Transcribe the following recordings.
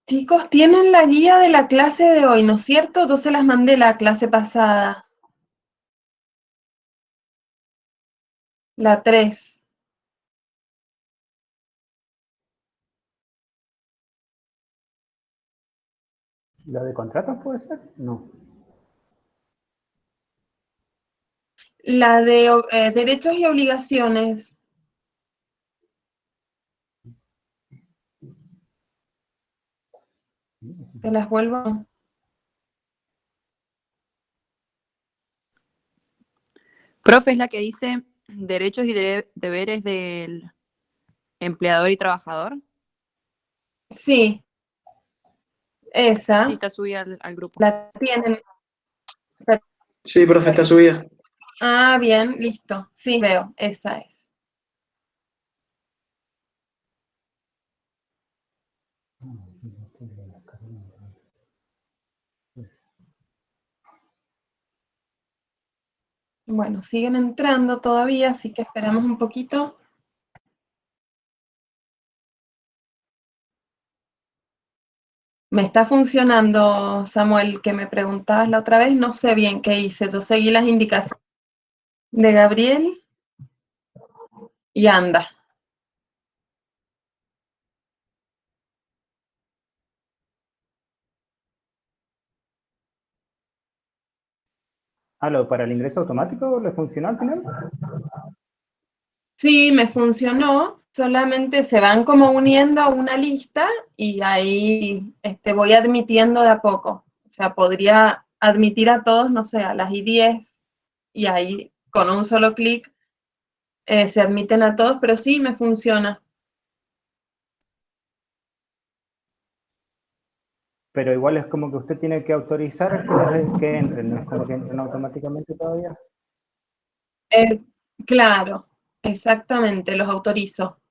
Chicos, tienen la guía de la clase de hoy, ¿no es cierto? Yo se las mandé la clase pasada. La 3. ¿La de contratos puede ser? No. La de derechos y obligaciones. Te las vuelvo. Profe, es la que dice derechos y deberes del empleador y trabajador. Sí, esa. Sí, está subida al grupo. La tienen. Sí, profe, está subida. Ah, bien, listo. Sí, veo, esa es. Bueno, siguen entrando todavía, así que esperamos un poquito. Me está funcionando, Samuel, que me preguntabas la otra vez, no sé bien qué hice. Yo seguí las indicaciones de Gabriel y anda. ¿Para el ingreso automático le funcionó al final? Sí, me funcionó, solamente se van como uniendo a una lista y ahí voy admitiendo de a poco. O sea, podría admitir a todos, no sé, a las I10 y ahí con un solo clic se admiten a todos, pero sí me funciona. Pero igual es como que usted tiene que autorizar que entren, no es como que entren automáticamente todavía. Claro, exactamente, los autorizo.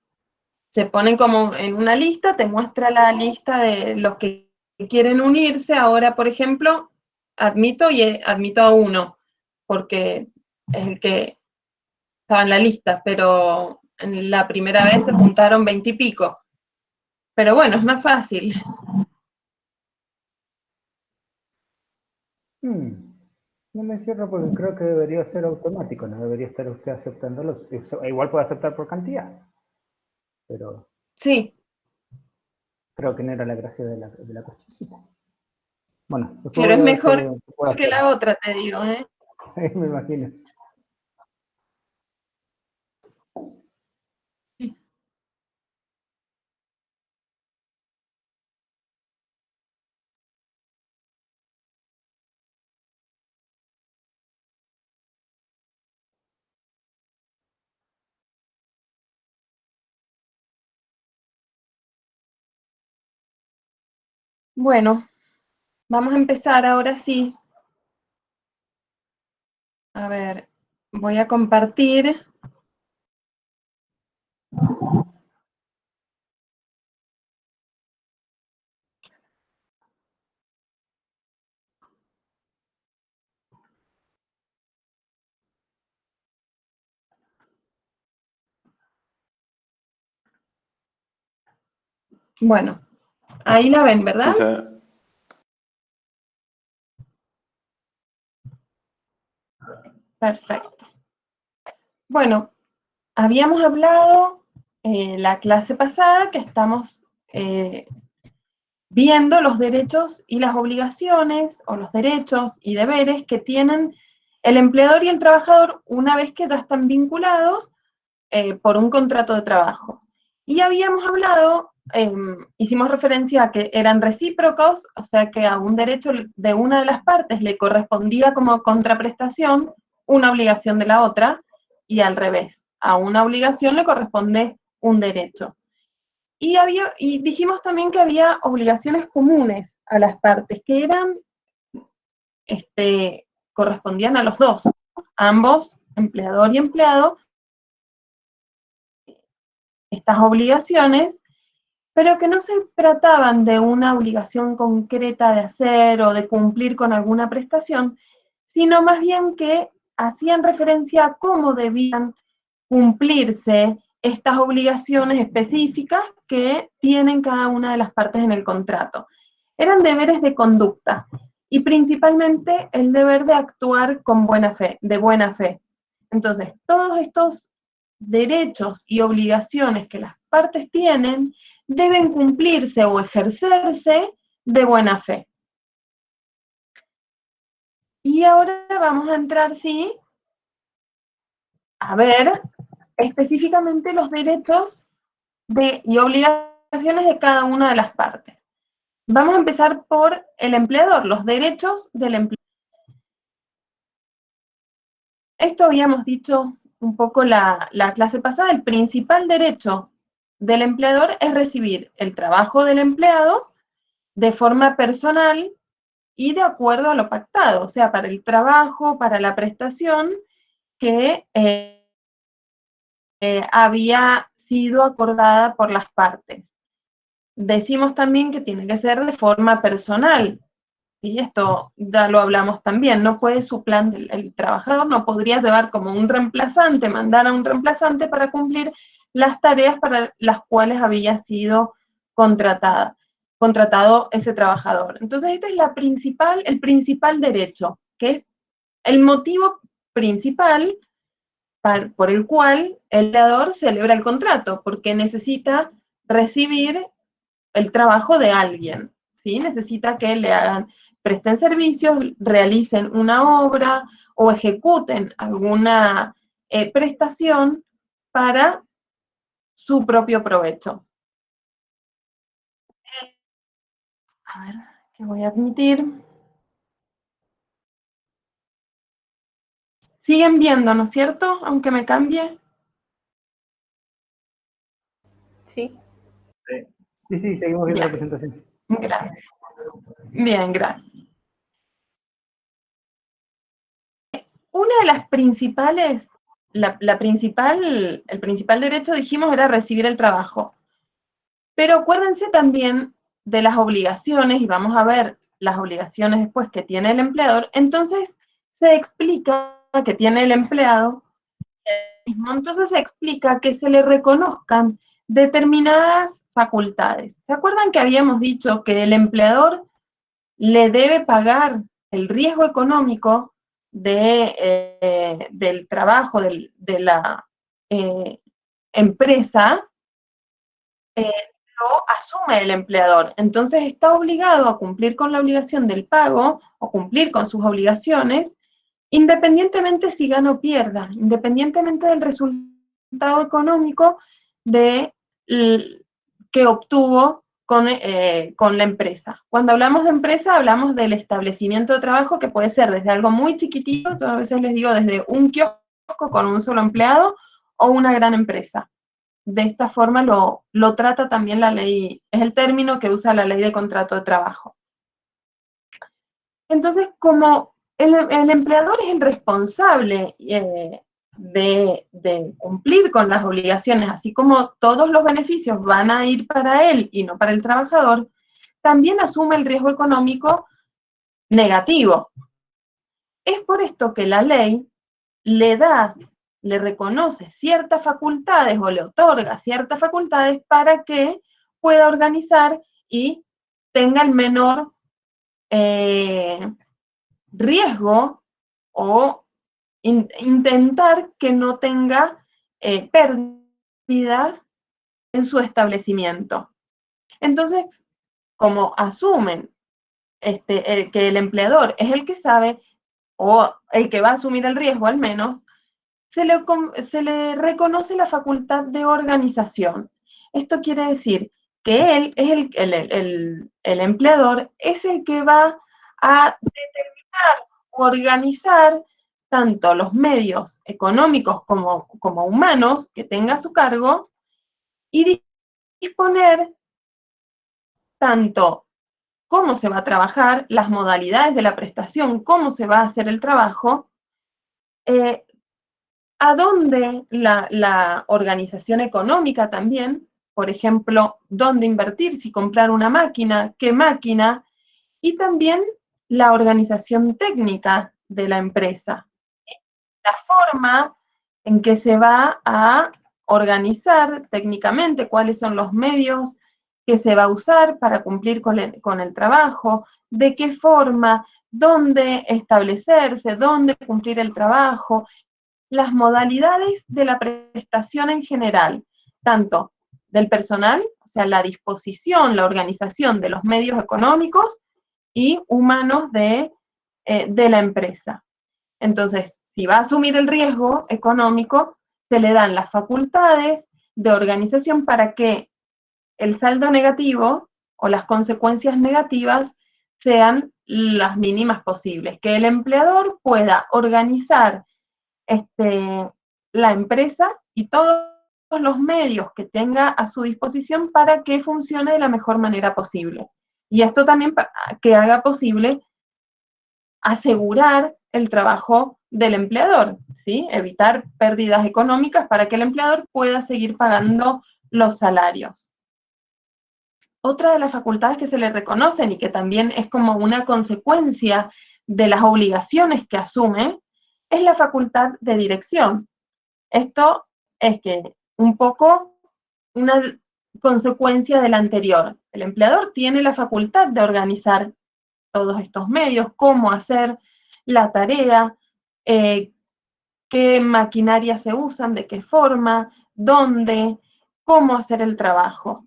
Se ponen como en una lista, te muestra la lista de los que quieren unirse. Ahora, por ejemplo, admito y admito a uno, porque es el que estaba en la lista, pero en la primera vez se juntaron 20 y pico. Pero bueno, es más fácil. No me cierro porque creo que debería ser automático, no debería estar usted aceptándolos. Igual puede aceptar por cantidad, pero Sí, creo que no era la gracia de la cuestioncita. Bueno, después pero voy es a ver mejor qué puedo que hacer. la otra, te digo, ¿eh? Me imagino. Bueno, vamos a empezar ahora sí. A ver, voy a compartir. Bueno, ahí la ven, ¿verdad? Sí, se ve. Perfecto. Bueno, habíamos hablado la clase pasada que estamos viendo los derechos y las obligaciones, o los derechos y deberes que tienen el empleador y el trabajador una vez que ya están vinculados por un contrato de trabajo. Y habíamos hablado, hicimos referencia a que eran recíprocos, o sea que a un derecho de una de las partes le correspondía como contraprestación una obligación de la otra, y al revés, a una obligación le corresponde un derecho. Y dijimos también que había obligaciones comunes a las partes, que eran, correspondían a los dos, ambos, empleador y empleado, estas obligaciones, pero que no se trataban de una obligación concreta de hacer o de cumplir con alguna prestación, sino más bien que hacían referencia a cómo debían cumplirse estas obligaciones específicas que tienen cada una de las partes en el contrato. Eran deberes de conducta, y principalmente el deber de actuar con buena fe, de buena fe. Entonces, todos estos derechos y obligaciones que las partes tienen deben cumplirse o ejercerse de buena fe. Y ahora vamos a entrar, sí, a ver específicamente los derechos y obligaciones de cada una de las partes. Vamos a empezar por el empleador, los derechos del empleador. Esto habíamos dicho un poco la clase pasada, el principal derecho del empleador es recibir el trabajo del empleado de forma personal y de acuerdo a lo pactado, o sea, para el trabajo, para la prestación que había sido acordada por las partes. Decimos también que tiene que ser de forma personal, ¿sí? Esto ya lo hablamos también, no puede suplantar, el trabajador no podría llevar como un reemplazante, mandar a un reemplazante para cumplir las tareas para las cuales había sido contratado ese trabajador. Entonces, este es el principal derecho, que es el motivo principal por el cual el empleador celebra el contrato, porque necesita recibir el trabajo de alguien, ¿sí? Necesita que le presten servicios, realicen una obra o ejecuten alguna prestación para su propio provecho. A ver, ¿qué voy a admitir? Siguen viendo, ¿no es cierto? Aunque me cambie. Sí. Sí, seguimos viendo la Bien. presentación. Gracias. Bien, gracias. Una de las principales, el principal derecho, dijimos, era recibir el trabajo. Pero acuérdense también de las obligaciones, y vamos a ver las obligaciones después que tiene el empleador. Entonces, se explica que tiene el empleado, entonces se explica que se le reconozcan determinadas facultades. ¿Se acuerdan que habíamos dicho que el empleador le debe pagar el riesgo económico del trabajo de la empresa? Lo asume el empleador. Entonces está obligado a cumplir con la obligación del pago o cumplir con sus obligaciones, independientemente si gana o pierda, independientemente del resultado económico que obtuvo con la empresa. Cuando hablamos de empresa, hablamos del establecimiento de trabajo, que puede ser desde algo muy chiquitito, yo a veces les digo desde un kiosco con un solo empleado, o una gran empresa. De esta forma lo trata también la ley, es el término que usa la ley de contrato de trabajo. Entonces, como el empleador es el responsable de cumplir con las obligaciones, así como todos los beneficios van a ir para él y no para el trabajador, también asume el riesgo económico negativo. Es por esto que la ley le reconoce ciertas facultades o le otorga ciertas facultades para que pueda organizar y tenga el menor riesgo o intentar que no tenga pérdidas en su establecimiento. Entonces, como asumen que el empleador es el que sabe, o el que va a asumir el riesgo al menos, se le reconoce la facultad de organización. Esto quiere decir que él es el empleador, es el que va a determinar o organizar tanto los medios económicos como humanos que tenga a su cargo y disponer tanto cómo se va a trabajar, las modalidades de la prestación, cómo se va a hacer el trabajo, a dónde la organización económica también, por ejemplo, dónde invertir, si comprar una máquina, qué máquina, y también la organización técnica de la empresa, la forma en que se va a organizar técnicamente cuáles son los medios que se va a usar para cumplir con el trabajo, de qué forma, dónde establecerse, dónde cumplir el trabajo, las modalidades de la prestación en general, tanto del personal, o sea, la disposición, la organización de los medios económicos y humanos de la empresa. Entonces, si va a asumir el riesgo económico, se le dan las facultades de organización para que el saldo negativo o las consecuencias negativas sean las mínimas posibles, que el empleador pueda organizar la empresa y todos los medios que tenga a su disposición para que funcione de la mejor manera posible. Y esto también que haga posible asegurar el trabajo del empleador, ¿sí? Evitar pérdidas económicas para que el empleador pueda seguir pagando los salarios. Otra de las facultades que se le reconocen y que también es como una consecuencia de las obligaciones que asume, es la facultad de dirección. Esto es que un poco una consecuencia de la anterior. El empleador tiene la facultad de organizar todos estos medios, cómo hacer la tarea, qué maquinaria se usan, de qué forma, dónde, cómo hacer el trabajo.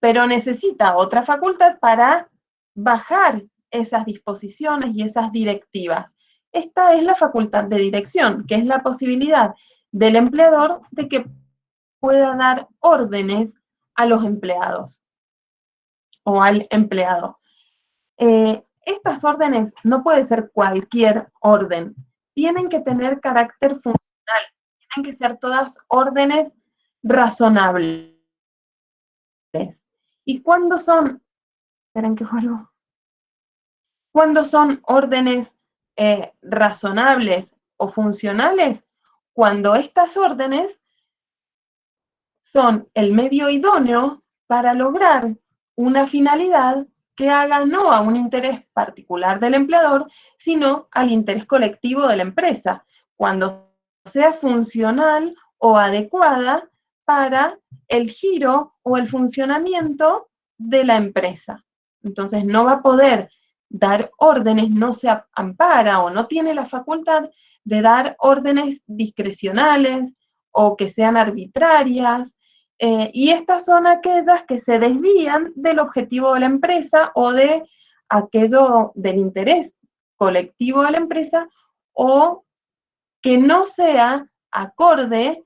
Pero necesita otra facultad para bajar esas disposiciones y esas directivas. Esta es la facultad de dirección, que es la posibilidad del empleador de que pueda dar órdenes a los empleados o al empleado. Estas órdenes no puede ser cualquier orden, tienen que tener carácter funcional, tienen que ser todas órdenes razonables. ¿Y cuándo son? Esperen que vuelvo. ¿Cuándo son órdenes razonables o funcionales? Cuando estas órdenes son el medio idóneo para lograr una finalidad que haga no a un interés particular del empleador, sino al interés colectivo de la empresa, cuando sea funcional o adecuada para el giro o el funcionamiento de la empresa. Entonces no va a poder dar órdenes, no se ampara o no tiene la facultad de dar órdenes discrecionales o que sean arbitrarias, y estas son aquellas que se desvían del objetivo de la empresa o de aquello del interés colectivo de la empresa, o que no sea acorde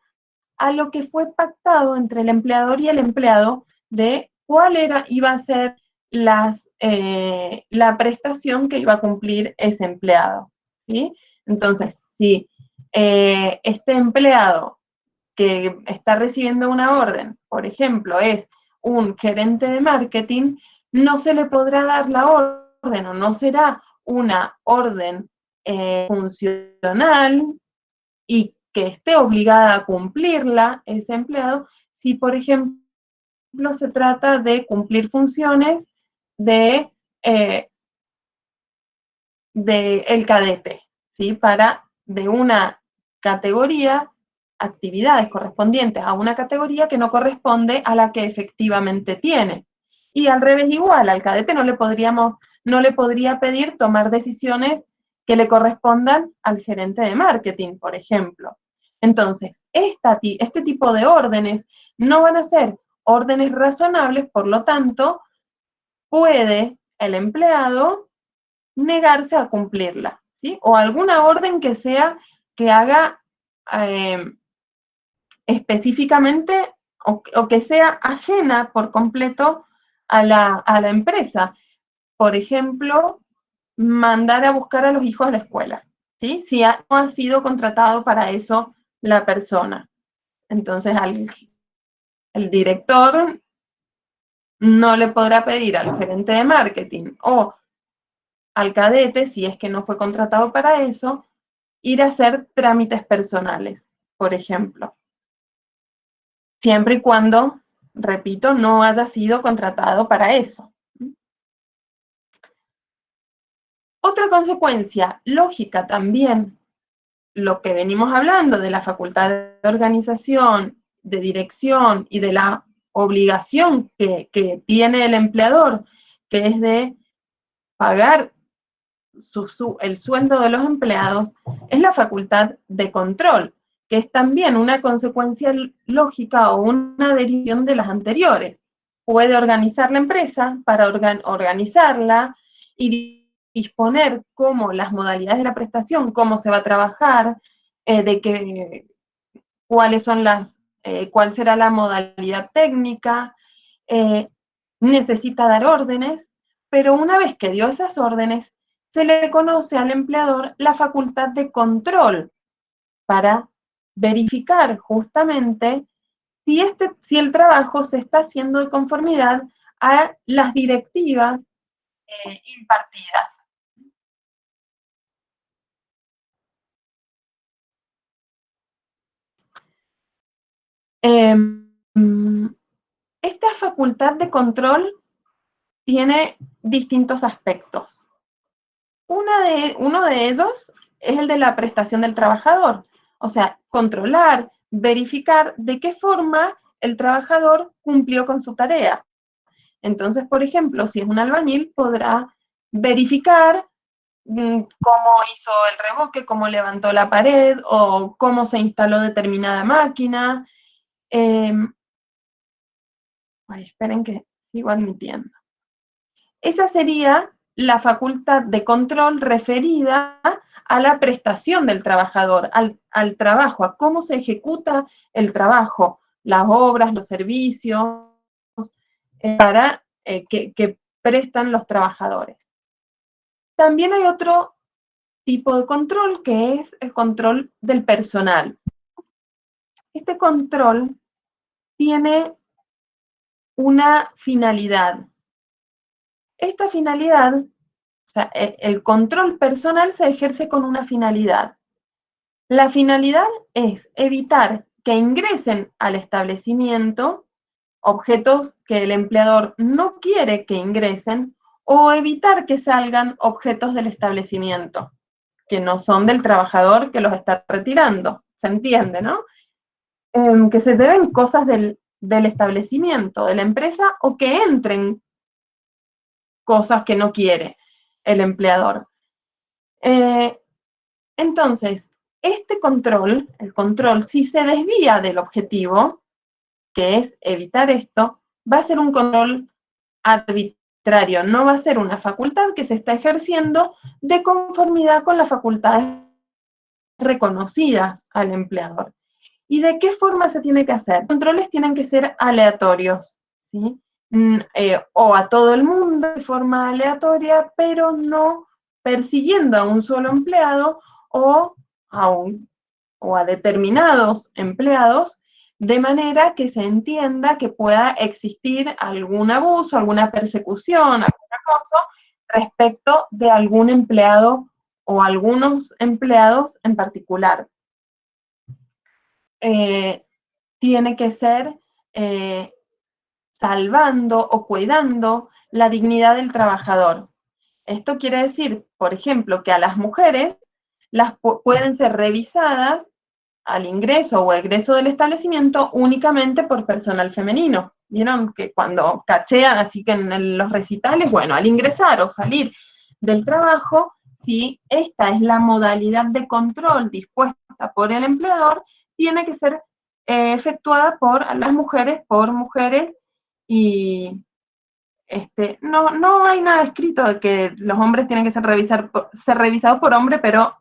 a lo que fue pactado entre el empleador y el empleado de cuál iba a ser la prestación que iba a cumplir ese empleado, ¿sí? Entonces, si este empleado que está recibiendo una orden, por ejemplo, es un gerente de marketing, no se le podrá dar la orden o no será una orden funcional y que esté obligada a cumplirla ese empleado, si por ejemplo se trata de cumplir funciones de el cadete, ¿sí? De una categoría, actividades correspondientes a una categoría que no corresponde a la que efectivamente tiene. Y al revés igual, al cadete no le podría pedir tomar decisiones que le correspondan al gerente de marketing, por ejemplo. Entonces, este tipo de órdenes no van a ser órdenes razonables, por lo tanto, puede el empleado negarse a cumplirla, ¿sí? O alguna orden que haga específicamente o que sea ajena por completo a la empresa. Por ejemplo, mandar a buscar a los hijos a la escuela, ¿sí? Si no ha sido contratado para eso la persona. Entonces, el director no le podrá pedir al gerente de marketing o al cadete, si es que no fue contratado para eso, ir a hacer trámites personales, por ejemplo. Siempre y cuando, repito, no haya sido contratado para eso. Otra consecuencia lógica también, lo que venimos hablando de la facultad de organización de dirección y de la obligación que tiene el empleador, que es de pagar el sueldo de los empleados, es la facultad de control, que es también una consecuencia lógica o una derivación de las anteriores. Puede organizar la empresa para organizarla y disponer cómo las modalidades de la prestación, cómo se va a trabajar, cuáles son cuál será la modalidad técnica, necesita dar órdenes, pero una vez que dio esas órdenes, se le conoce al empleador la facultad de control para verificar justamente si el trabajo se está haciendo de conformidad a las directivas impartidas. Esta facultad de control tiene distintos aspectos. Uno de ellos es el de la prestación del trabajador, o sea, controlar, verificar de qué forma el trabajador cumplió con su tarea. Entonces, por ejemplo, si es un albañil, podrá verificar cómo hizo el revoque, cómo levantó la pared o cómo se instaló determinada máquina. Esperen que sigo admitiendo. Esa sería la facultad de control referida a la prestación del trabajador, al trabajo, a cómo se ejecuta el trabajo, las obras, los servicios, que prestan los trabajadores. También hay otro tipo de control que es el control del personal. Este control tiene una finalidad. Esta finalidad, o sea, el control personal se ejerce con una finalidad. La finalidad es evitar que ingresen al establecimiento objetos que el empleador no quiere que ingresen o evitar que salgan objetos del establecimiento que no son del trabajador que los está retirando. ¿Se entiende, no? Que se lleven cosas del establecimiento, de la empresa, o que entren cosas que no quiere el empleador. Entonces, este control, el control, si se desvía del objetivo, que es evitar esto, va a ser un control arbitrario, no va a ser una facultad que se está ejerciendo de conformidad con las facultades reconocidas al empleador. ¿Y de qué forma se tiene que hacer? Los controles tienen que ser aleatorios, ¿sí? O a todo el mundo de forma aleatoria, pero no persiguiendo a un solo empleado o a determinados empleados, de manera que se entienda que pueda existir algún abuso, alguna persecución, algún acoso respecto de algún empleado o algunos empleados en particular. Tiene que ser salvando o cuidando la dignidad del trabajador. Esto quiere decir, por ejemplo, que a las mujeres pueden ser revisadas al ingreso o egreso del establecimiento únicamente por personal femenino. ¿Vieron? Que cuando cachean, así que en los recitales, bueno, al ingresar o salir del trabajo, si esta es la modalidad de control dispuesta por el empleador, tiene que ser efectuada por las mujeres, y no hay nada escrito de que los hombres tienen que ser revisados por hombre, pero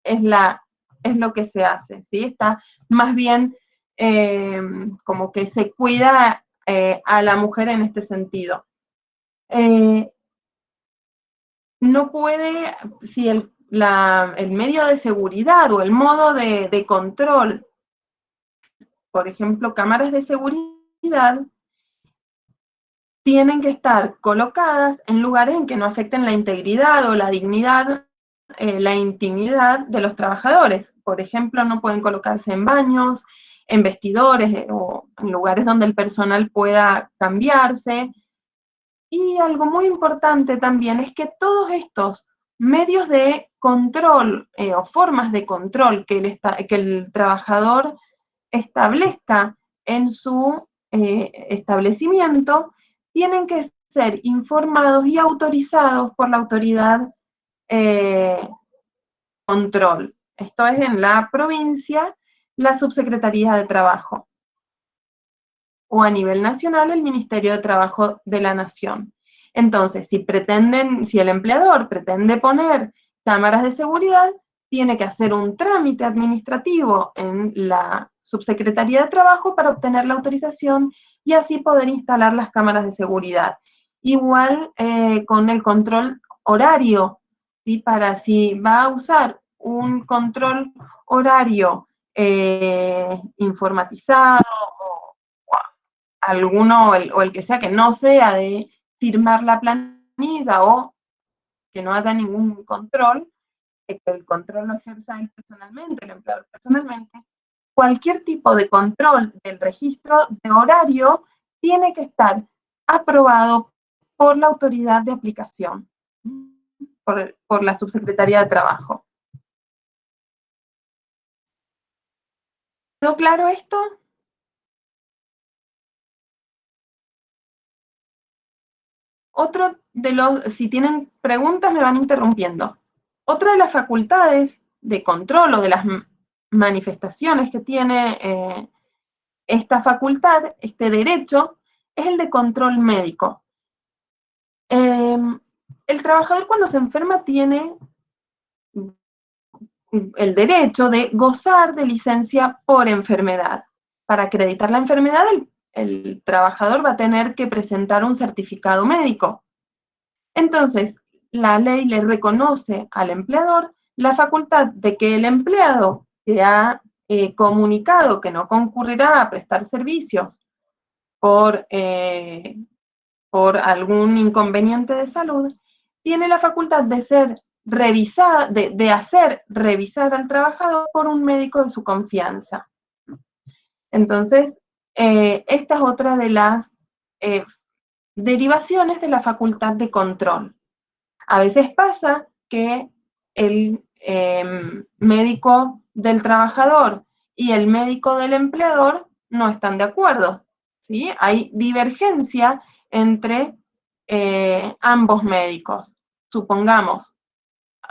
es lo que se hace, ¿sí? Está más bien como que se cuida a la mujer en este sentido. No puede, si el medio de seguridad o el modo de control, por ejemplo, cámaras de seguridad, tienen que estar colocadas en lugares en que no afecten la integridad o la dignidad, la intimidad de los trabajadores. Por ejemplo, no pueden colocarse en baños, en vestidores o en lugares donde el personal pueda cambiarse. Y algo muy importante también es que todos estos medios de control o formas de control que el trabajador establezca en su establecimiento, tienen que ser informados y autorizados por la autoridad control. Esto es en la provincia, la Subsecretaría de Trabajo, o a nivel nacional, el Ministerio de Trabajo de la Nación. Entonces, si el empleador pretende poner cámaras de seguridad, tiene que hacer un trámite administrativo en la Subsecretaría de Trabajo para obtener la autorización y así poder instalar las cámaras de seguridad. Igual con el control horario, ¿sí? Para si va a usar un control horario informatizado o alguno o el que sea que no sea de firmar la planilla o que no haya ningún control, que el control lo ejerza él personalmente, el empleador personalmente, cualquier tipo de control del registro de horario tiene que estar aprobado por la autoridad de aplicación, por la Subsecretaría de Trabajo. ¿Quedó claro esto? Otro de los, si tienen preguntas me van interrumpiendo. Otra de las facultades de control o de las manifestaciones que tiene esta facultad, este derecho, es el de control médico. El trabajador cuando se enferma tiene el derecho de gozar de licencia por enfermedad. Para acreditar la enfermedad, el trabajador va a tener que presentar un certificado médico. Entonces, la ley le reconoce al empleador la facultad de que el empleado que ha comunicado que no concurrirá a prestar servicios por algún inconveniente de salud, tiene la facultad de ser revisada, de hacer revisar al trabajador por un médico de su confianza. Entonces, esta es otra de las derivaciones de la facultad de control. A veces pasa que el médico del trabajador y el médico del empleador no están de acuerdo, ¿sí? Hay divergencia entre ambos médicos, supongamos,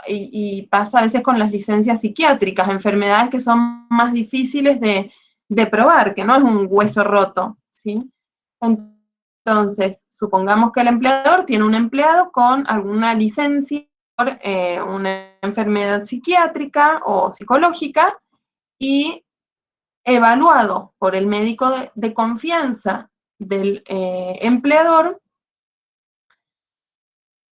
y pasa a veces con las licencias psiquiátricas, enfermedades que son más difíciles de probar, que no es un hueso roto, ¿sí? Entonces, supongamos que el empleador tiene un empleado con alguna licencia por una enfermedad psiquiátrica o psicológica y evaluado por el médico de confianza del empleador,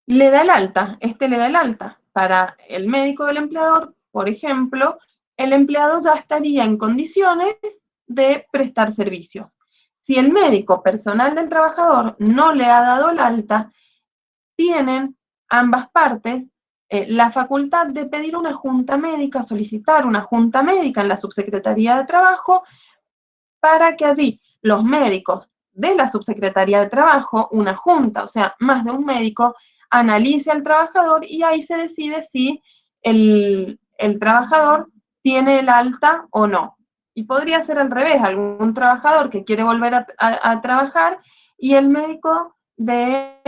le da el alta, le da el alta. Para el médico del empleador, por ejemplo, el empleado ya estaría en condiciones de prestar servicios. Si el médico personal del trabajador no le ha dado el alta, tienen ambas partes la facultad de pedir una junta médica, solicitar una junta médica en la Subsecretaría de Trabajo para que allí los médicos de la Subsecretaría de Trabajo, una junta, o sea, más de un médico, analice al trabajador y ahí se decide si el trabajador tiene el alta o no. Y podría ser al revés, algún trabajador que quiere volver a trabajar y el médico de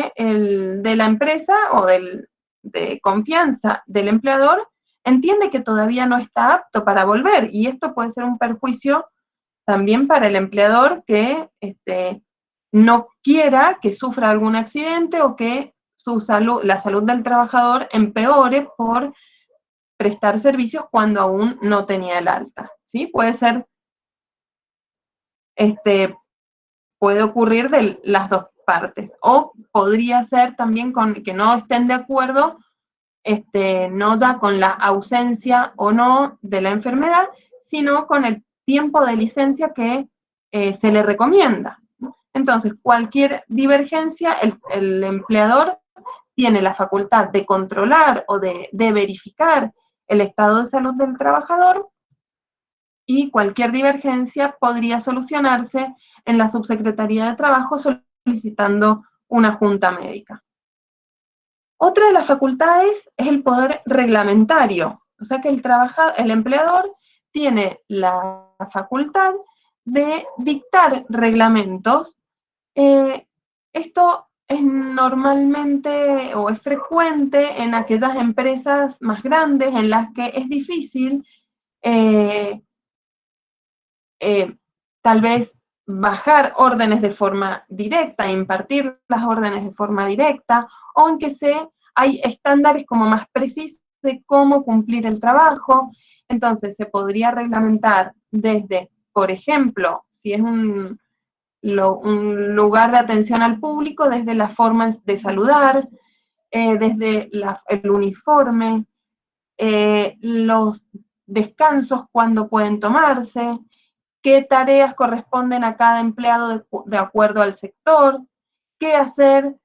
la empresa o de confianza del empleador entiende que todavía no está apto para volver y esto puede ser un perjuicio también para el empleador que no quiera que sufra algún accidente o que la salud del trabajador empeore por prestar servicios cuando aún no tenía el alta, ¿sí? Puede ser, puede ocurrir de las dos partes, o podría ser también con que no estén de acuerdo, no ya con la ausencia o no de la enfermedad, sino con el tiempo de licencia que se le recomienda. Entonces, cualquier divergencia, el empleador tiene la facultad de controlar o de verificar el estado de salud del trabajador y cualquier divergencia podría solucionarse en la Subsecretaría de Trabajo solicitando una junta médica. Otra de las facultades es el poder reglamentario, o sea que el empleador tiene la facultad de dictar reglamentos. Esto es normalmente o es frecuente en aquellas empresas más grandes en las que es difícil tal vez bajar órdenes de forma directa, impartir las órdenes de forma directa, o en que hay estándares como más precisos de cómo cumplir el trabajo. Entonces se podría reglamentar desde, por ejemplo, si es un lugar de atención al público, desde las formas de saludar, desde el uniforme, los descansos, cuándo pueden tomarse, qué tareas corresponden a cada empleado de acuerdo al sector, qué hacer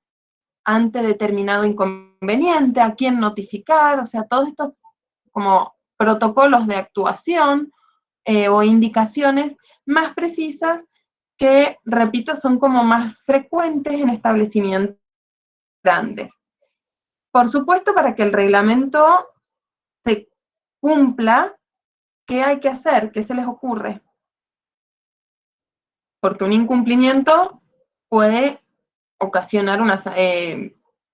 ante determinado inconveniente, a quién notificar, o sea, todos estos como protocolos de actuación o indicaciones más precisas que, repito, son como más frecuentes en establecimientos grandes. Por supuesto, para que el reglamento se cumpla, ¿qué hay que hacer? ¿Qué se les ocurre? Porque un incumplimiento puede ocasionar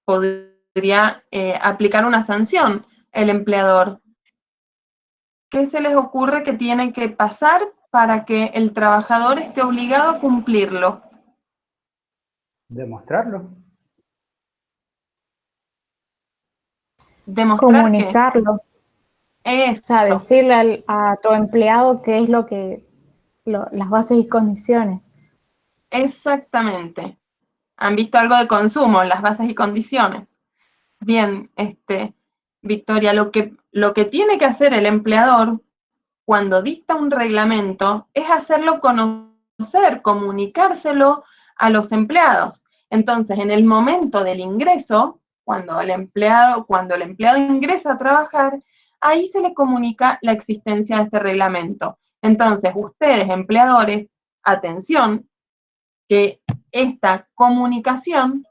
podría aplicar una sanción el empleador. ¿Qué se les ocurre que tiene que pasar para que el trabajador esté obligado a cumplirlo? Demostrarlo. Demostrar Comunicarlo. Eso. O sea, decirle a tu empleado qué es las bases y condiciones. Exactamente. ¿Han visto algo de consumo, las bases y condiciones? Bien, Victoria, lo que tiene que hacer el empleador cuando dicta un reglamento es hacerlo conocer, comunicárselo a los empleados. Entonces, en el momento del ingreso, cuando el empleado ingresa a trabajar, ahí se le comunica la existencia de este reglamento. Entonces, ustedes, empleadores, atención, que esta comunicación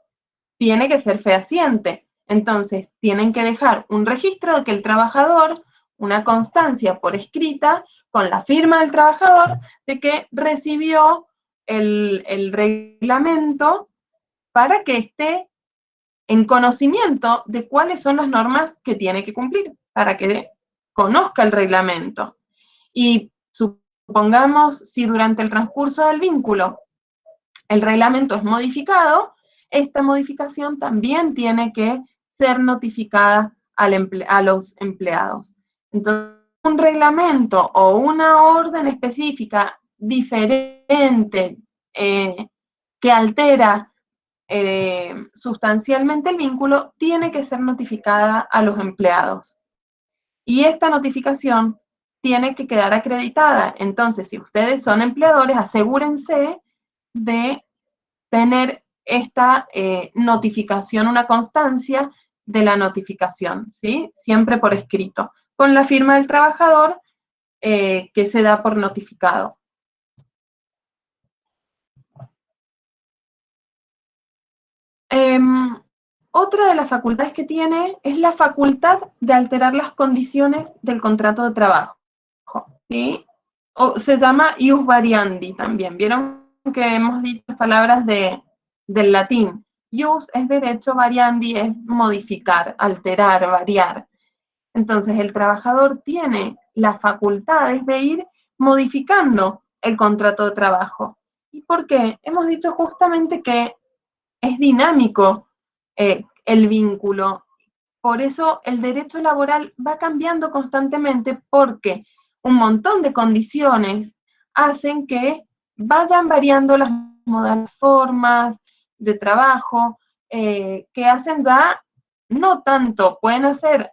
tiene que ser fehaciente. Entonces, tienen que dejar un registro de que el trabajador, una constancia por escrita, con la firma del trabajador, de que recibió el reglamento para que esté en conocimiento de cuáles son las normas que tiene que cumplir, para que conozca el reglamento. Y supongamos, si durante el transcurso del vínculo el reglamento es modificado, esta modificación también tiene que ser notificada a los empleados. Entonces, un reglamento o una orden específica diferente que altera sustancialmente el vínculo tiene que ser notificada a los empleados. Y esta notificación tiene que quedar acreditada. Entonces, si ustedes son empleadores, asegúrense de tener esta notificación, una constancia de la notificación, ¿sí? Siempre por escrito, con la firma del trabajador que se da por notificado. Otra de las facultades que tiene es la facultad de alterar las condiciones del contrato de trabajo, ¿sí? O se llama ius variandi también. ¿Vieron que hemos dicho palabras del latín? Ius es derecho, variandi es modificar, alterar, variar. Entonces, el trabajador tiene las facultades de ir modificando el contrato de trabajo. ¿Y por qué? Hemos dicho justamente que es dinámico el vínculo. Por eso el derecho laboral va cambiando constantemente, porque un montón de condiciones hacen que vayan variando las formas de trabajo, que hacen ya no tanto, pueden hacer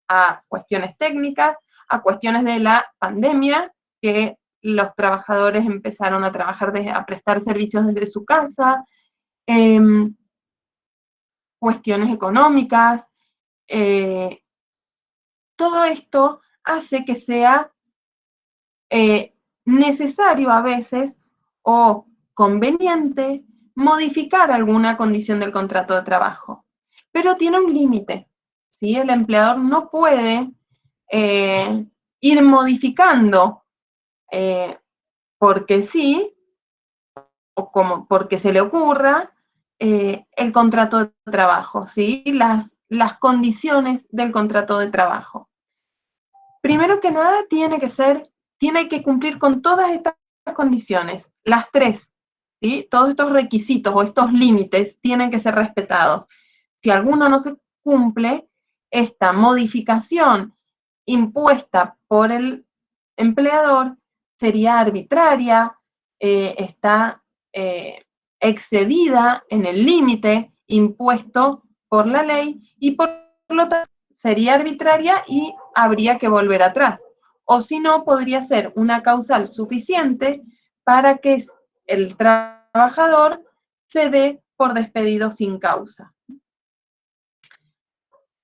a cuestiones técnicas, a cuestiones de la pandemia, que los trabajadores empezaron a trabajar, a prestar servicios desde su casa, cuestiones económicas, todo esto hace que sea necesario a veces o conveniente modificar alguna condición del contrato de trabajo. Pero tiene un límite, ¿sí? El empleador no puede ir modificando porque sí, o como porque se le ocurra, el contrato de trabajo, ¿sí? Las condiciones del contrato de trabajo. Primero que nada, tiene que cumplir con todas estas condiciones, las tres, ¿sí? Todos estos requisitos o estos límites tienen que ser respetados. Si alguno no se cumple, esta modificación impuesta por el empleador sería arbitraria, está excedida en el límite impuesto por la ley y por lo tanto sería arbitraria y habría que volver atrás. O si no, podría ser una causal suficiente para que el trabajador se dé por despedido sin causa.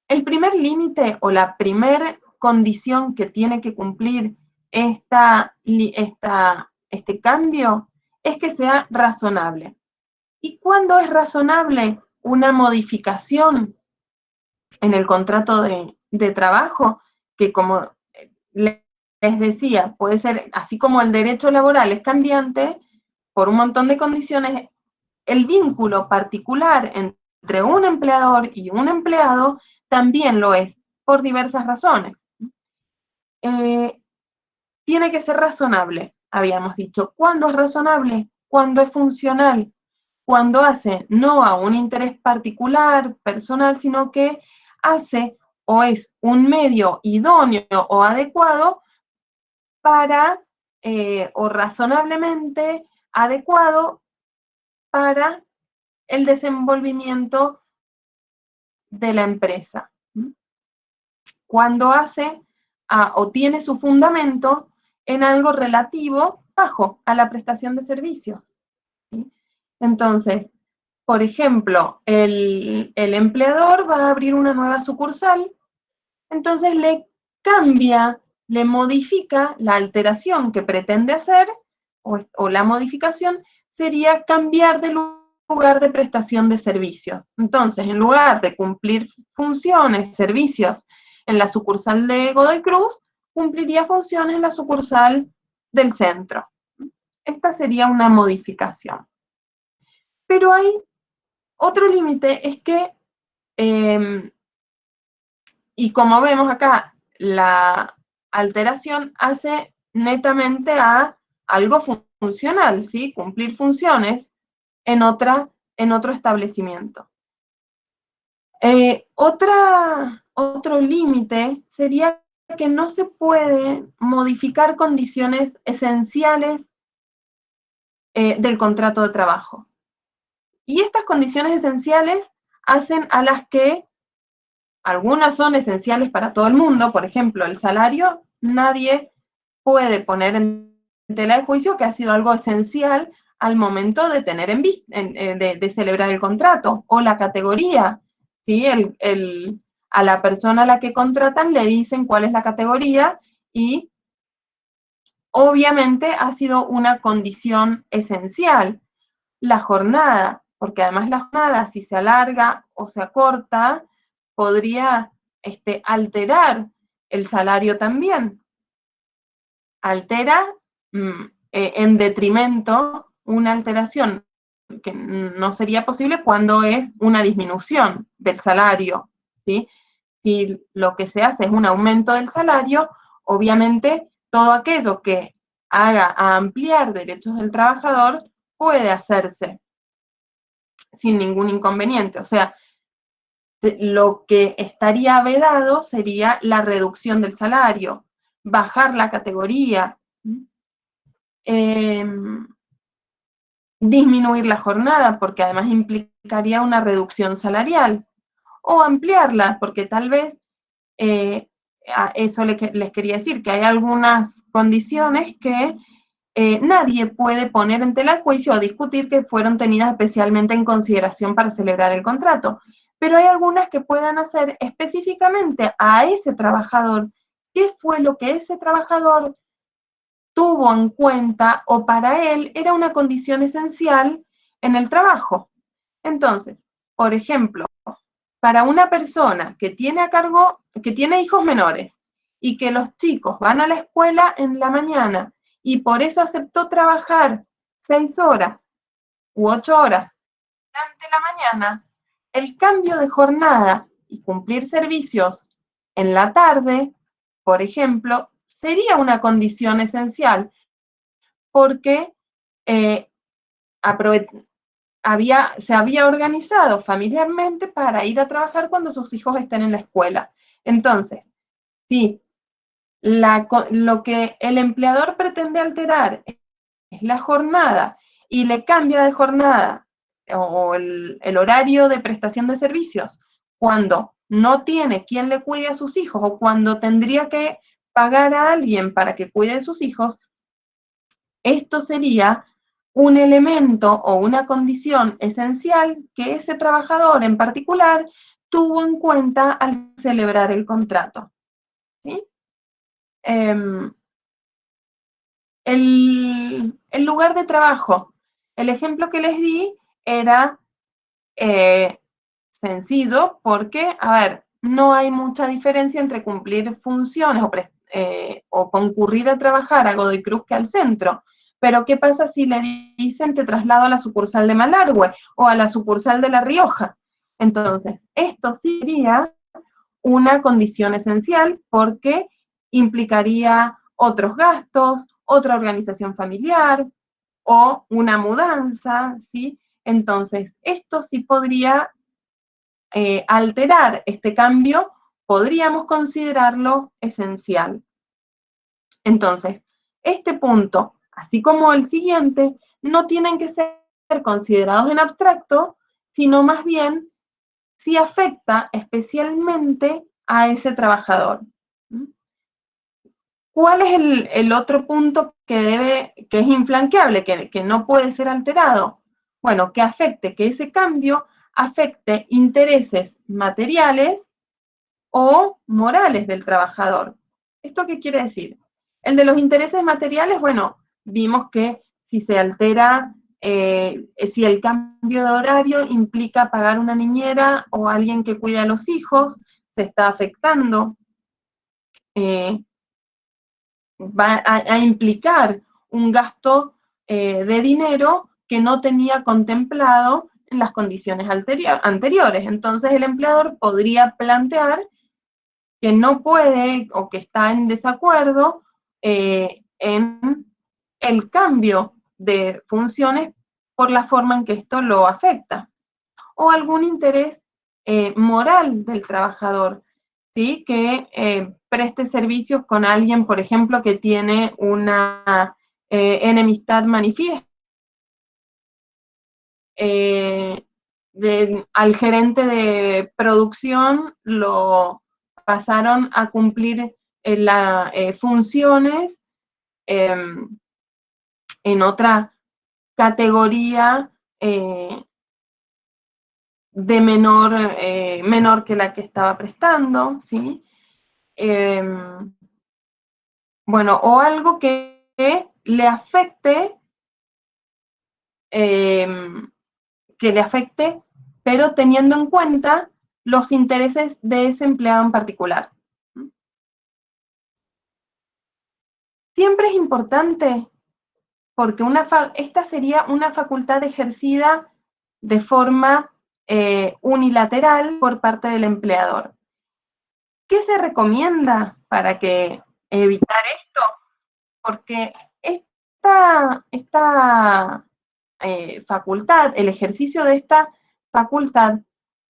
El primer límite o la primera condición que tiene que cumplir este cambio es que sea razonable. ¿Y cuándo es razonable una modificación en el contrato de trabajo? Que como les decía, puede ser, así como el derecho laboral es cambiante por un montón de condiciones, el vínculo particular entre un empleador y un empleado también lo es, por diversas razones. Tiene que ser razonable, habíamos dicho. ¿Cuándo es razonable? Cuando es funcional, cuando hace no a un interés particular, personal, sino que hace o es un medio idóneo o adecuado para, o razonablemente adecuado para el desenvolvimiento de la empresa. Cuando hace o tiene su fundamento en algo relativo bajo a la prestación de servicios. ¿Sí? Entonces, por ejemplo, el empleador va a abrir una nueva sucursal, entonces le cambia, le modifica la alteración que pretende hacer, o la modificación sería cambiar de lugar de prestación de servicios. Entonces, en lugar de cumplir funciones, servicios en la sucursal de Godoy Cruz, cumpliría funciones en la sucursal del centro. Esta sería una modificación. Pero hay otro límite, es que, y como vemos acá, la alteración hace netamente a algo funcional, ¿sí? Cumplir funciones en otro establecimiento. Otro límite sería que no se puede modificar condiciones esenciales del contrato de trabajo. Y estas condiciones esenciales hacen a las que algunas son esenciales para todo el mundo, por ejemplo, el salario, nadie puede poner en tela de juicio que ha sido algo esencial al momento de tener de celebrar el contrato, o la categoría, ¿sí? A la persona a la que contratan le dicen cuál es la categoría y obviamente ha sido una condición esencial. La jornada, porque además la jornada, si se alarga o se acorta, podría alterar el salario también. Altera en detrimento una alteración que no sería posible cuando es una disminución del salario, ¿sí? Si lo que se hace es un aumento del salario, obviamente todo aquello que haga a ampliar derechos del trabajador puede hacerse sin ningún inconveniente. O sea, lo que estaría vedado sería la reducción del salario, bajar la categoría, disminuir la jornada, porque además implicaría una reducción salarial, o ampliarla, porque tal vez, a eso les quería decir, que hay algunas condiciones que nadie puede poner en tela de juicio o discutir que fueron tenidas especialmente en consideración para celebrar el contrato. Pero hay algunas que puedan hacer específicamente a ese trabajador qué fue lo que ese trabajador tuvo en cuenta o para él era una condición esencial en el trabajo. Entonces, por ejemplo, para una persona que tiene a cargo, que tiene hijos menores y que los chicos van a la escuela en la mañana y por eso aceptó trabajar 6 horas u 8 horas durante la mañana, el cambio de jornada y cumplir servicios en la tarde, por ejemplo, sería una condición esencial, porque se había organizado familiarmente para ir a trabajar cuando sus hijos estén en la escuela. Entonces, sí, lo que el empleador pretende alterar es la jornada y le cambia de jornada o el horario de prestación de servicios cuando no tiene quien le cuide a sus hijos o cuando tendría que pagar a alguien para que cuide a sus hijos, esto sería un elemento o una condición esencial que ese trabajador en particular tuvo en cuenta al celebrar el contrato. ¿Sí? El lugar de trabajo. El ejemplo que les di era sencillo porque, a ver, no hay mucha diferencia entre cumplir funciones o concurrir a trabajar a Godoy Cruz que al centro. Pero, ¿qué pasa si le dicen te traslado a la sucursal de Malargüe o a la sucursal de La Rioja? Entonces, esto sí sería una condición esencial porque implicaría otros gastos, otra organización familiar o una mudanza, ¿sí? Entonces, esto sí podría alterar este cambio, podríamos considerarlo esencial. Entonces, este punto, así como el siguiente, no tienen que ser considerados en abstracto, sino más bien si afecta especialmente a ese trabajador. ¿Cuál es el otro punto que es infranqueable, que no puede ser alterado? Bueno, que ese cambio afecte intereses materiales o morales del trabajador. ¿Esto qué quiere decir? El de los intereses materiales, bueno, vimos que si se altera, si el cambio de horario implica pagar una niñera o alguien que cuide a los hijos, se está afectando. Va a implicar un gasto de dinero que no tenía contemplado en las condiciones anteriores. Entonces el empleador podría plantear que no puede o que está en desacuerdo en el cambio de funciones por la forma en que esto lo afecta. O algún interés moral del trabajador, ¿sí? Que preste servicios con alguien, por ejemplo, que tiene una enemistad manifiesta. Al gerente de producción lo pasaron a cumplir las funciones en otra categoría de menor que la que estaba prestando, ¿sí? Bueno, o algo que le afecte, pero teniendo en cuenta los intereses de ese empleado en particular. Siempre es importante, porque esta sería una facultad ejercida de forma unilateral por parte del empleador. ¿Qué se recomienda para evitar esto? Porque esta facultad, el ejercicio de esta facultad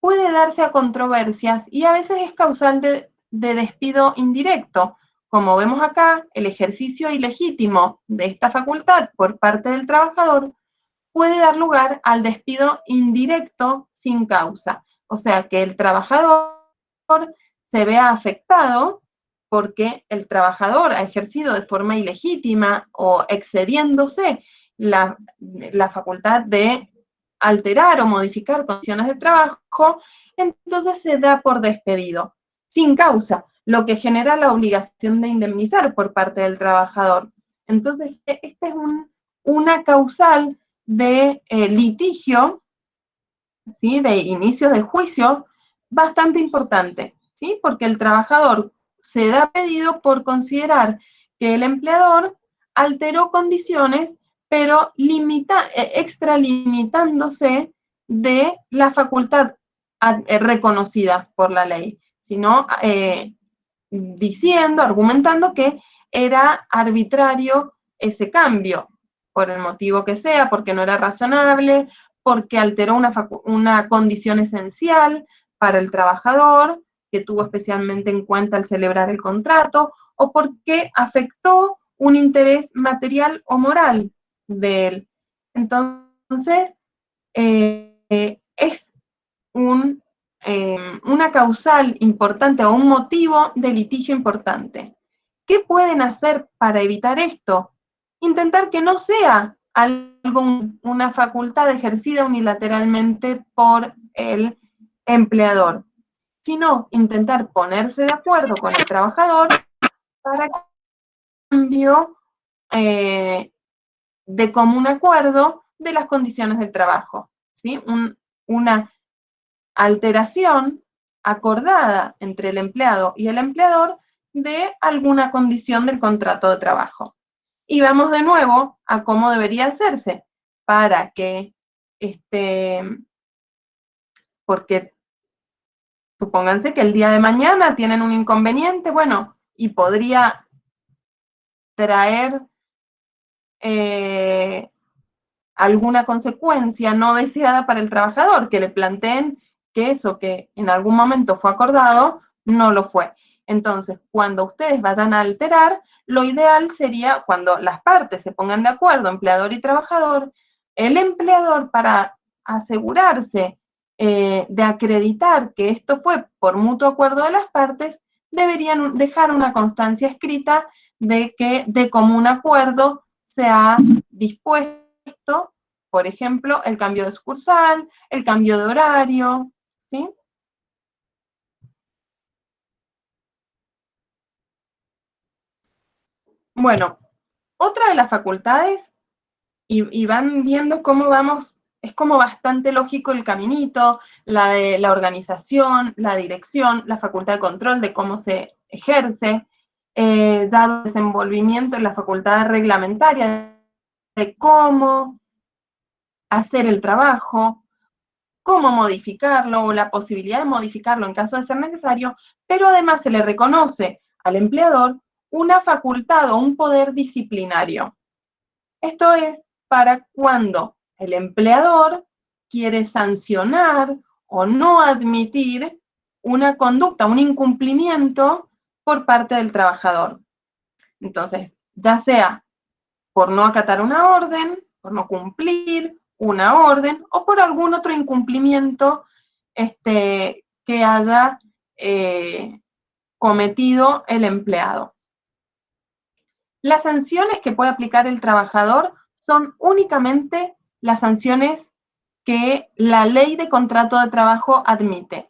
puede darse a controversias y a veces es causal de despido indirecto. Como vemos acá, el ejercicio ilegítimo de esta facultad por parte del trabajador puede dar lugar al despido indirecto sin causa. O sea, que el trabajador se vea afectado porque el trabajador ha ejercido de forma ilegítima o excediéndose la facultad de alterar o modificar condiciones de trabajo, entonces se da por despedido, sin causa, lo que genera la obligación de indemnizar por parte del trabajador. Entonces, esta es una causal de litigio, ¿sí? De inicio de juicio, bastante importante, ¿sí? Porque el trabajador se da pedido por considerar que el empleador alteró condiciones, pero extralimitándose de la facultad reconocida por la ley, sino diciendo, argumentando que era arbitrario ese cambio, por el motivo que sea, porque no era razonable, porque alteró una condición esencial para el trabajador, que tuvo especialmente en cuenta al celebrar el contrato, o porque afectó un interés material o moral de él. Entonces, es una causal importante o un motivo de litigio importante. ¿Qué pueden hacer para evitar esto? Intentar que no sea una facultad ejercida unilateralmente por el empleador, sino intentar ponerse de acuerdo con el trabajador para cambio de común acuerdo de las condiciones del trabajo, ¿sí? Una alteración acordada entre el empleado y el empleador de alguna condición del contrato de trabajo. Y vamos de nuevo a cómo debería hacerse para que, porque supónganse que el día de mañana tienen un inconveniente, bueno, y podría traer alguna consecuencia no deseada para el trabajador, que le planteen que eso que en algún momento fue acordado, no lo fue. Entonces, cuando ustedes vayan a alterar, lo ideal sería cuando las partes se pongan de acuerdo, empleador y trabajador, el empleador, para asegurarse de acreditar que esto fue por mutuo acuerdo de las partes, deberían dejar una constancia escrita de que de común acuerdo se ha dispuesto, por ejemplo, el cambio de sucursal, el cambio de horario, ¿sí? Bueno, otra de las facultades, y van viendo cómo vamos, es como bastante lógico el caminito, la de la organización, la dirección, la facultad de control de cómo se ejerce, ya el desenvolvimiento en la facultad reglamentaria de cómo hacer el trabajo, cómo modificarlo o la posibilidad de modificarlo en caso de ser necesario, pero además se le reconoce al empleador una facultad o un poder disciplinario. Esto es para cuando el empleador quiere sancionar o no admitir una conducta, un incumplimiento por parte del trabajador. Entonces, ya sea por no acatar una orden, por no cumplir una orden o por algún otro incumplimiento que haya cometido el empleado. Las sanciones que puede aplicar el trabajador son únicamente las sanciones que la ley de contrato de trabajo admite.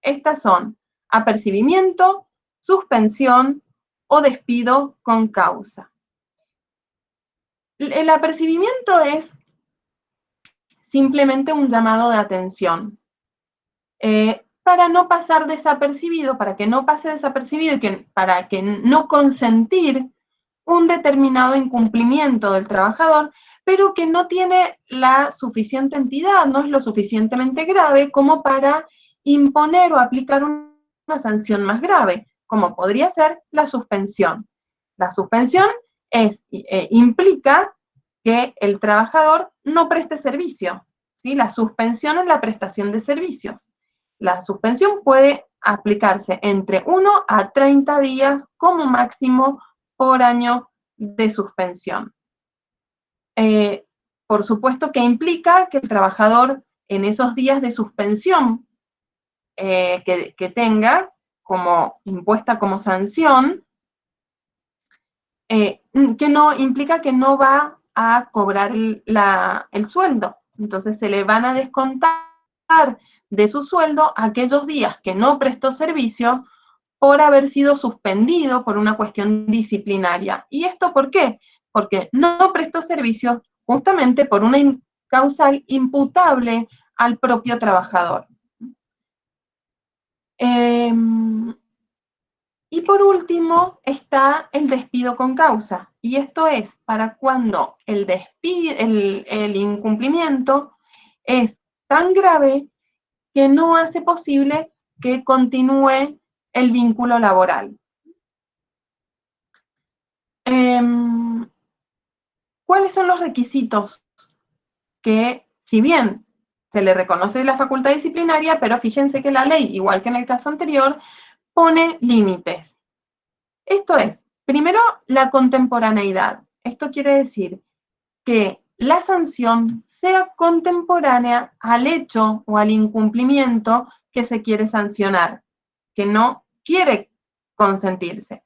Estas son apercibimiento, suspensión o despido con causa. El apercibimiento es simplemente un llamado de atención. Para no pasar desapercibido, para que no pase desapercibido y para que no consentir un determinado incumplimiento del trabajador, pero que no tiene la suficiente entidad, no es lo suficientemente grave como para imponer o aplicar una sanción más grave, como podría ser la suspensión. La suspensión implica que el trabajador no preste servicio, ¿sí? La suspensión es la prestación de servicios. La suspensión puede aplicarse entre 1 a 30 días como máximo por año de suspensión. Por supuesto que implica que el trabajador en esos días de suspensión que tenga como impuesta como sanción, que no implica que no va a cobrar el sueldo. Entonces se le van a descontar de su sueldo aquellos días que no prestó servicio por haber sido suspendido por una cuestión disciplinaria. ¿Y esto por qué? Porque no prestó servicio justamente por una causal imputable al propio trabajador. Y por último está el despido con causa. y esto es para cuando el incumplimiento es tan grave que no hace posible que continúe el vínculo laboral. ¿Cuáles son los requisitos? Que si bien se le reconoce la facultad disciplinaria, pero fíjense que la ley, igual que en el caso anterior, pone límites. Esto es, primero, la contemporaneidad. Esto quiere decir que la sanción sea contemporánea al hecho o al incumplimiento que se quiere sancionar, que no quiere consentirse.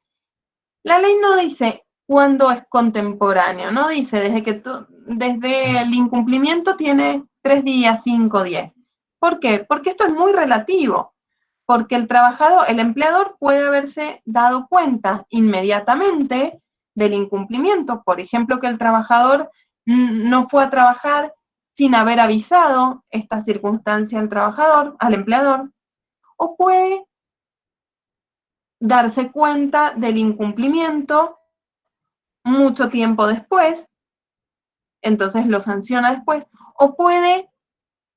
La ley no dice cuándo es contemporáneo, no dice desde el incumplimiento tiene 3 días, 5, 10. ¿Por qué? Porque esto es muy relativo, porque el empleador puede haberse dado cuenta inmediatamente del incumplimiento, por ejemplo, que el trabajador no fue a trabajar sin haber avisado esta circunstancia al empleador, o puede darse cuenta del incumplimiento mucho tiempo después, entonces lo sanciona después, o puede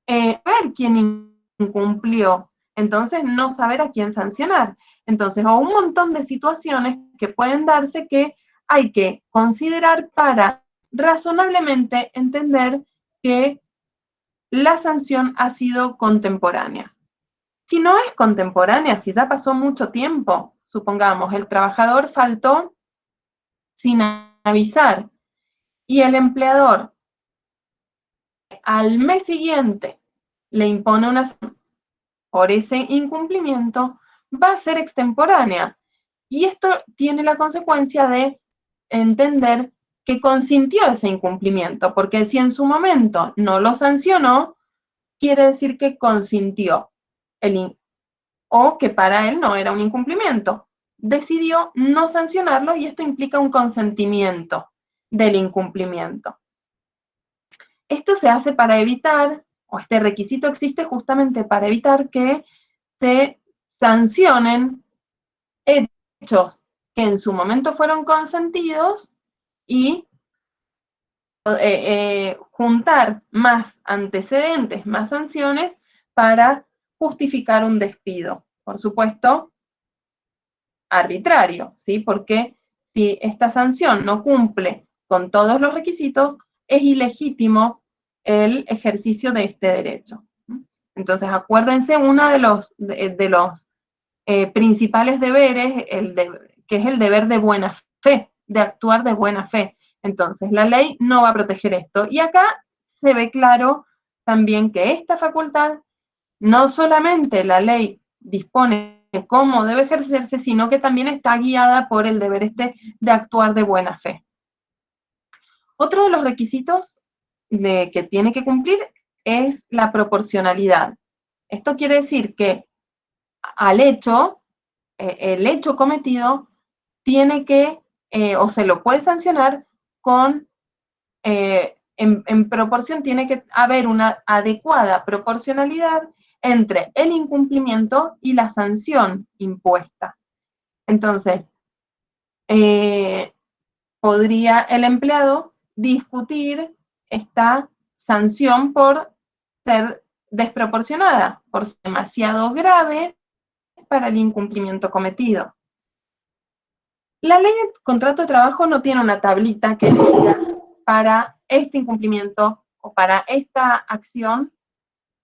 ver quién incumplió, entonces no saber a quién sancionar. Entonces, o un montón de situaciones que pueden darse que hay que considerar para razonablemente entender que la sanción ha sido contemporánea. Si no es contemporánea, si ya pasó mucho tiempo, supongamos, el trabajador faltó sin avisar y el empleador al mes siguiente le impone una sanción por ese incumplimiento, va a ser extemporánea. Y esto tiene la consecuencia de entender que consintió ese incumplimiento, porque si en su momento no lo sancionó, quiere decir que consintió o que para él no era un incumplimiento. Decidió no sancionarlo y esto implica un consentimiento del incumplimiento. Esto se hace para evitar, o este requisito existe justamente para evitar que se sancionen hechos que en su momento fueron consentidos y juntar más antecedentes, más sanciones para justificar un despido. Por supuesto, arbitrario, ¿sí? Porque si esta sanción no cumple con todos los requisitos, es ilegítimo el ejercicio de este derecho. Entonces, acuérdense, uno de los principales deberes, que es el deber de buena fe, de actuar de buena fe. Entonces, la ley no va a proteger esto. Y acá se ve claro también que esta facultad, no solamente la ley dispone de cómo debe ejercerse, sino que también está guiada por el deber de actuar de buena fe. Otro de los requisitos que tiene que cumplir es la proporcionalidad. Esto quiere decir que el hecho cometido tiene que, o se lo puede sancionar con, en proporción, tiene que haber una adecuada proporcionalidad entre el incumplimiento y la sanción impuesta. Entonces, podría el empleado discutir esta sanción por ser desproporcionada, por ser demasiado grave para el incumplimiento cometido. La ley de contrato de trabajo no tiene una tablita que diga para este incumplimiento o para esta acción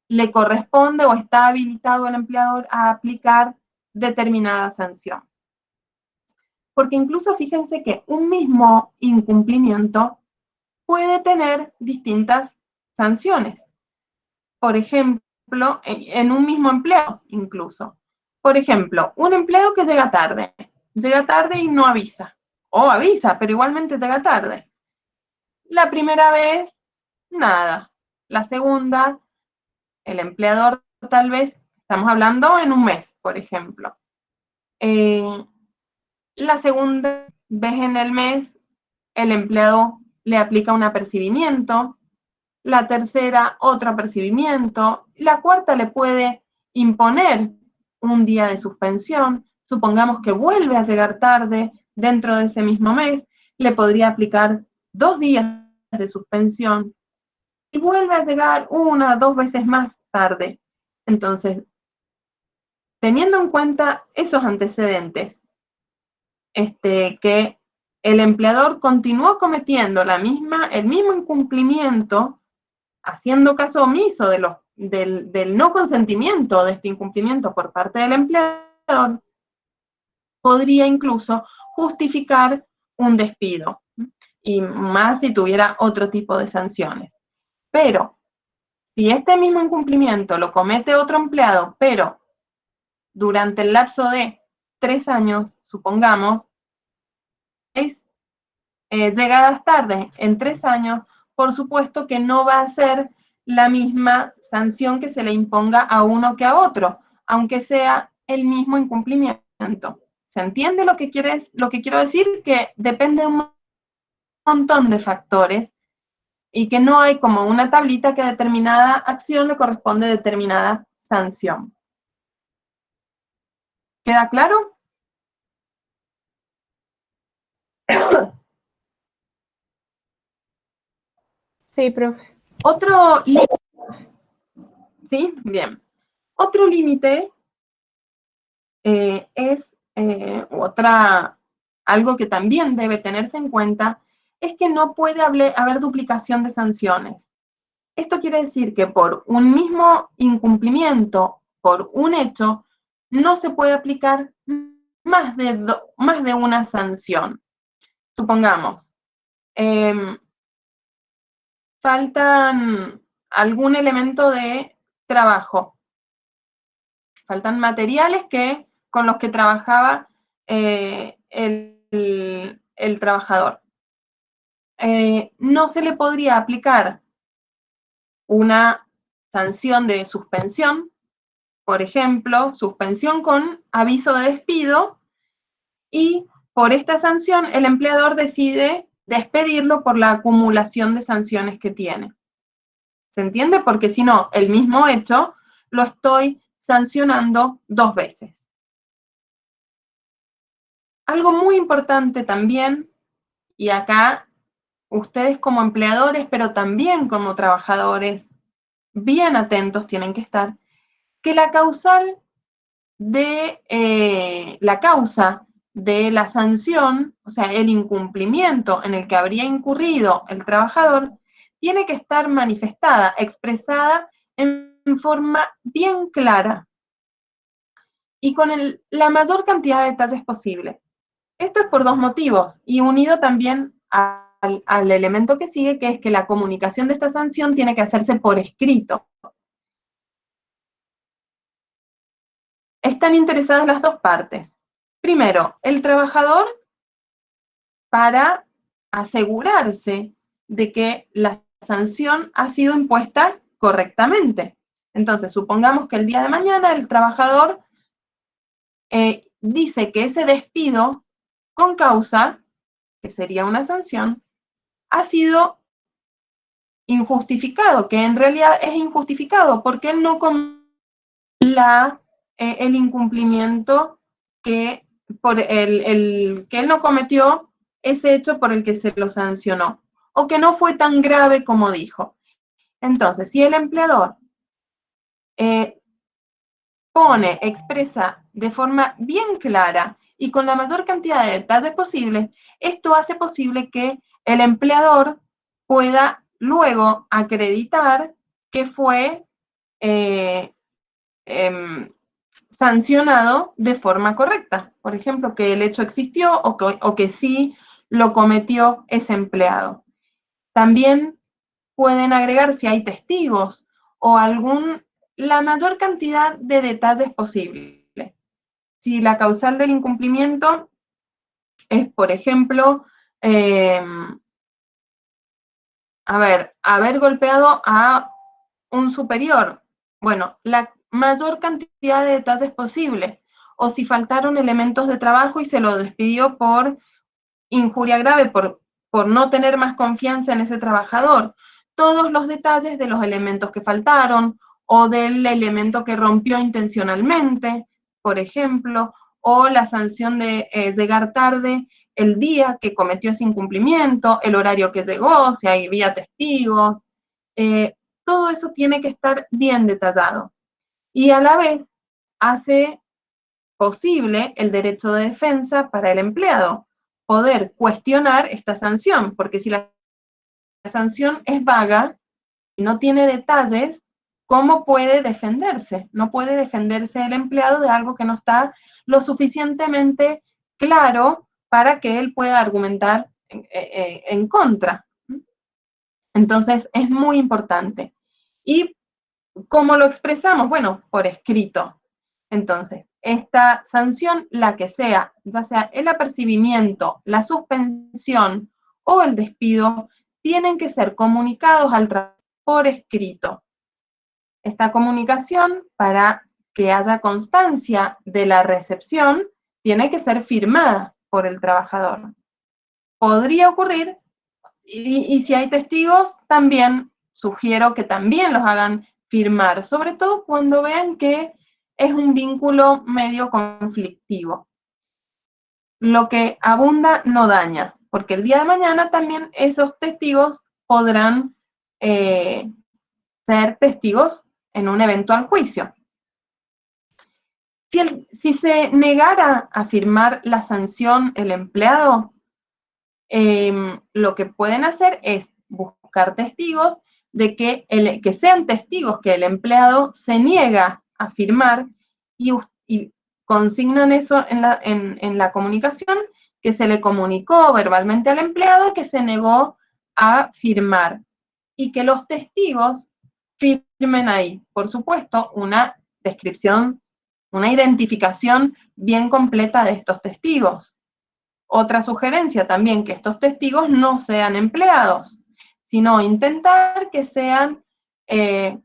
le corresponde o está habilitado el empleador a aplicar determinada sanción. Porque incluso fíjense que un mismo incumplimiento puede tener distintas sanciones. Por ejemplo, en un mismo empleo incluso. Por ejemplo, un empleado que llega tarde y no avisa, o avisa, pero igualmente llega tarde. La primera vez, nada. La segunda, el empleador tal vez, estamos hablando en un mes, por ejemplo. La segunda vez en el mes, el empleado le aplica un apercibimiento. La tercera, otro apercibimiento. La cuarta le puede imponer un día de suspensión. Supongamos que vuelve a llegar tarde dentro de ese mismo mes. le podría aplicar 2 días de suspensión y vuelve a llegar 1 o 2 veces más tarde. Entonces, teniendo en cuenta esos antecedentes, que el empleador continuó cometiendo el mismo incumplimiento, haciendo caso omiso del no consentimiento de este incumplimiento por parte del empleador, podría incluso justificar un despido, y más si tuviera otro tipo de sanciones. Pero, si este mismo incumplimiento lo comete otro empleado, pero durante el lapso de 3 años, supongamos, llegadas tarde en 3 años, por supuesto que no va a ser la misma sanción que se le imponga a uno que a otro, aunque sea el mismo incumplimiento. ¿Se entiende lo que quiero decir? Que depende de un montón de factores y que no hay como una tablita que a determinada acción le corresponde determinada sanción. ¿Queda claro? Sí, profe. Otro límite, ¿sí? Bien. Otro límite es algo que también debe tenerse en cuenta, es que no puede haber duplicación de sanciones. Esto quiere decir que por un mismo incumplimiento, por un hecho, no se puede aplicar más de una sanción. Supongamos, faltan algún elemento de trabajo, faltan materiales con los que trabajaba el trabajador. No se le podría aplicar una sanción de suspensión, por ejemplo, suspensión con aviso de despido, y por esta sanción el empleador decide despedirlo por la acumulación de sanciones que tiene. ¿Se entiende? Porque si no, el mismo hecho lo estoy sancionando 2 veces. Algo muy importante también, y acá ustedes como empleadores, pero también como trabajadores, bien atentos tienen que estar, que la causa de la sanción, o sea, el incumplimiento en el que habría incurrido el trabajador, tiene que estar manifestada, expresada en forma bien clara y con la mayor cantidad de detalles posible. Esto es por 2 motivos, y unido también al elemento que sigue, que es que la comunicación de esta sanción tiene que hacerse por escrito. Están interesadas las 2 partes. Primero, el trabajador, para asegurarse de que la sanción ha sido impuesta correctamente. Entonces, supongamos que el día de mañana el trabajador dice que ese despido con causa, que sería una sanción, ha sido injustificado, que en realidad es injustificado porque él no cometió el incumplimiento que él no cometió ese hecho por el que se lo sancionó, o que no fue tan grave como dijo. Entonces, si el empleador expresa de forma bien clara y con la mayor cantidad de detalles posible, esto hace posible que el empleador pueda luego acreditar que fue sancionado de forma correcta. Por ejemplo, que el hecho existió o que sí lo cometió ese empleado. También pueden agregar si hay testigos o la mayor cantidad de detalles posible. Si la causal del incumplimiento es, por ejemplo, haber golpeado a un superior. Bueno, la mayor cantidad de detalles posible. O si faltaron elementos de trabajo y se lo despidió por injuria grave, por no tener más confianza en ese trabajador. Todos los detalles de los elementos que faltaron, o del elemento que rompió intencionalmente, por ejemplo, o la sanción de llegar tarde el día que cometió ese incumplimiento, el horario que llegó, si había testigos, todo eso tiene que estar bien detallado. Y a la vez hace posible el derecho de defensa para el empleado, poder cuestionar esta sanción, porque si la sanción es vaga y no tiene detalles, ¿cómo puede defenderse? No puede defenderse el empleado de algo que no está lo suficientemente claro para que él pueda argumentar en contra. Entonces, es muy importante. ¿Y cómo lo expresamos? Bueno, por escrito. Entonces, esta sanción, la que sea, ya sea el apercibimiento, la suspensión o el despido, tienen que ser comunicados al trabajador por escrito. Esta comunicación, para que haya constancia de la recepción, tiene que ser firmada por el trabajador. Podría ocurrir, y si hay testigos, también sugiero que también los hagan firmar, sobre todo cuando vean que es un vínculo medio conflictivo. Lo que abunda no daña, porque el día de mañana también esos testigos podrán ser testigos en un eventual juicio. Si se negara a firmar la sanción el empleado, lo que pueden hacer es buscar testigos de que sean testigos que el empleado se niega a firmar y consignan eso en la comunicación, que se le comunicó verbalmente al empleado que se negó a firmar y que los testigos firmen ahí, por supuesto, una descripción, una identificación bien completa de estos testigos. Otra sugerencia también, que estos testigos no sean empleados, sino intentar que sean,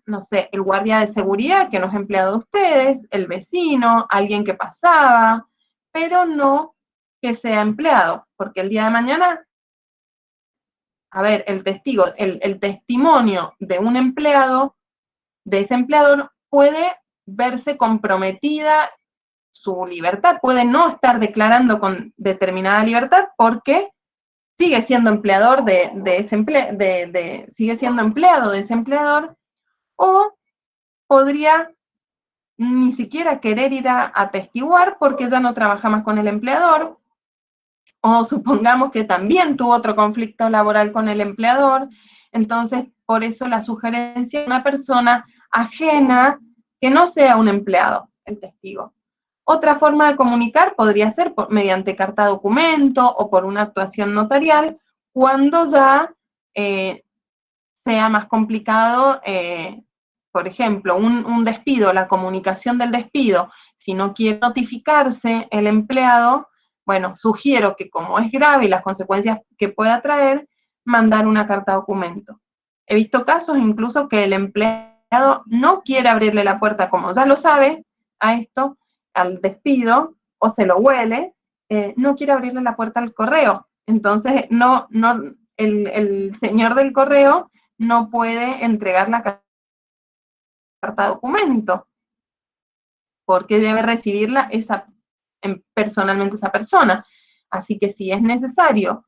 no sé, el guardia de seguridad, que no es empleado de ustedes, el vecino, alguien que pasaba, pero no que sea empleado, porque el día de mañana, a ver, el testimonio de un empleado, de ese empleador, puede verse comprometida su libertad, puede no estar declarando con determinada libertad porque sigue siendo empleador sigue siendo empleado de ese empleador, o podría ni siquiera querer ir a atestiguar porque ya no trabaja más con el empleador, o supongamos que también tuvo otro conflicto laboral con el empleador. Entonces, por eso la sugerencia de una persona ajena que no sea un empleado, el testigo. Otra forma de comunicar podría ser mediante carta documento o por una actuación notarial, cuando ya sea más complicado, por ejemplo, un despido, la comunicación del despido. Si no quiere notificarse el empleado, bueno, sugiero que como es grave y las consecuencias que pueda traer, mandar una carta documento. He visto casos incluso que el empleado no quiere abrirle la puerta, como ya lo sabe, a esto, al despido, o se lo huele, no quiere abrirle la puerta al correo. Entonces, el señor del correo no puede entregar la carta documento, porque debe recibirla personalmente esa persona. Así que si es necesario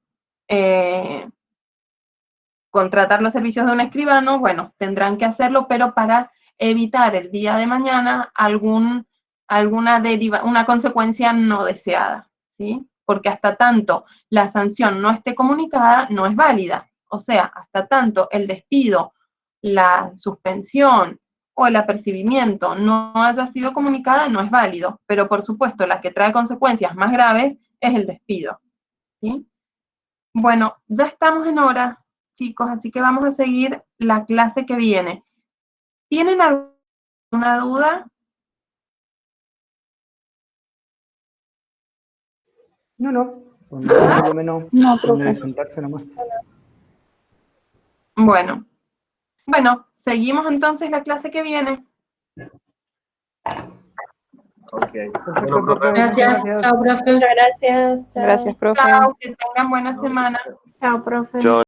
contratar los servicios de un escribano, bueno, tendrán que hacerlo, pero para evitar el día de mañana una consecuencia no deseada, ¿sí? Porque hasta tanto la sanción no esté comunicada, no es válida. O sea, hasta tanto el despido, la suspensión o el apercibimiento no haya sido comunicada, no es válido. Pero por supuesto, la que trae consecuencias más graves es el despido, ¿sí? Bueno, ya estamos en hora, chicos, así que vamos a seguir la clase que viene. ¿Tienen alguna duda? No. Por lo menos No, profe. sentarse nomás. Bueno, seguimos entonces la clase que viene. Ok. Perfecto, profe. Gracias. Chao, profe. Muchas gracias. Chao. Gracias, profe. Chao, que tengan buena semana. Chao, profe. Yo